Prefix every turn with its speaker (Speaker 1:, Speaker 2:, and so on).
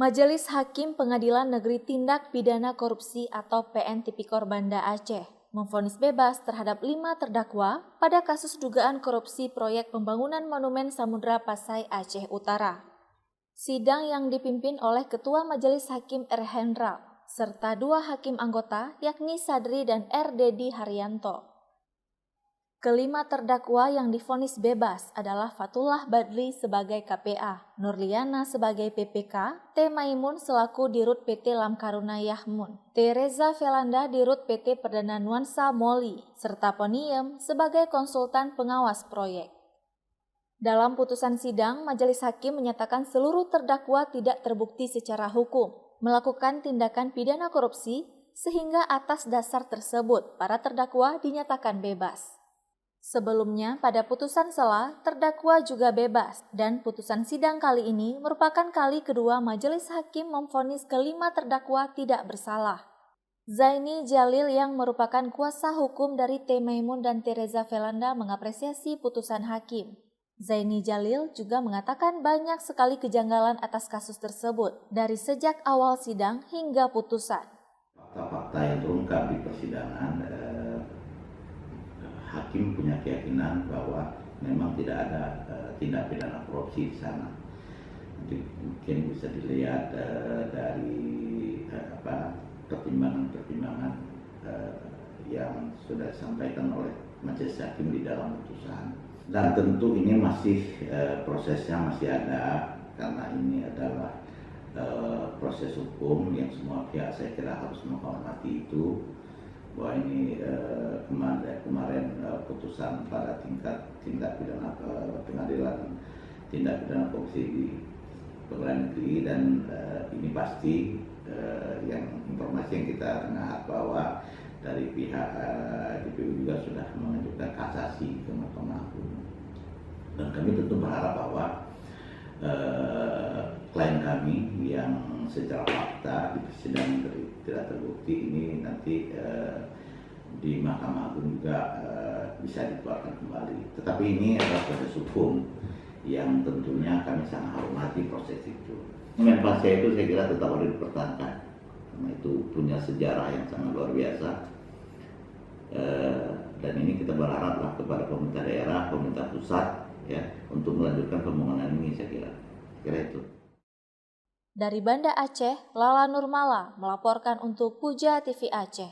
Speaker 1: Majelis Hakim Pengadilan Negeri Tindak Pidana Korupsi atau PN Tipikor Banda Aceh memvonis bebas terhadap 5 terdakwa pada kasus dugaan korupsi proyek pembangunan Monumen Samudra Pasai Aceh Utara. Sidang yang dipimpin oleh Ketua Majelis Hakim R. Hendral serta 2 hakim anggota yakni Sadri dan R. Dedi Haryanto. Kelima terdakwa yang divonis bebas adalah Fatullah Badli sebagai KPA, Nurliana sebagai PPK, T. Maimun selaku Dirut PT Lamkaruna Yahmun, T. Reza Velanda Dirut PT Perdana Nuansa Moli, serta Poniem sebagai konsultan pengawas proyek. Dalam putusan sidang, Majelis Hakim menyatakan seluruh terdakwa tidak terbukti secara hukum melakukan tindakan pidana korupsi, sehingga atas dasar tersebut para terdakwa dinyatakan bebas. Sebelumnya, pada putusan sela, terdakwa juga bebas dan putusan sidang kali ini merupakan kali kedua Majelis Hakim memvonis kelima terdakwa tidak bersalah. Zaini Jalil yang merupakan kuasa hukum dari T. Maimun dan T. Reza Velanda mengapresiasi putusan hakim. Zaini Jalil juga mengatakan banyak sekali kejanggalan atas kasus tersebut dari sejak awal sidang hingga putusan.
Speaker 2: Fakta-fakta yang terungkap di persidangan, hakim punya keyakinan bahwa memang tidak ada tindak pidana korupsi di sana. Nanti mungkin bisa dilihat dari pertimbangan-pertimbangan yang sudah disampaikan oleh Majelis Hakim di dalam putusan. Dan tentu ini masih prosesnya masih ada, karena ini adalah proses hukum yang semua pihak saya kira harus menghormati itu. Bahwa ini kemarin putusan pada tingkat tindak pidana pengadilan tindak pidana korupsi di pengadilan negeri, dan ini pasti yang informasi yang kita dengar bahwa dari pihak DPU juga sudah mengajukan kasasi ke Mahkamah Agung, dan kami tentu berharap bahwa klien kami yang secara fakta di persidangan tidak terbukti ini nanti di Mahkamah Agung juga bisa dikeluarkan kembali. Tetapi ini adalah proses hukum yang tentunya kami sangat hormati proses itu. Menpasya itu saya kira tetap harus dipertahankan, karena itu punya sejarah yang sangat luar biasa. Dan ini kita berharaplah kepada pemerintah daerah, pemerintah pusat ya, untuk melanjutkan pembangunan ini, saya kira itu.
Speaker 1: Dari Banda Aceh, Lala Nurmala melaporkan untuk Puja TV Aceh.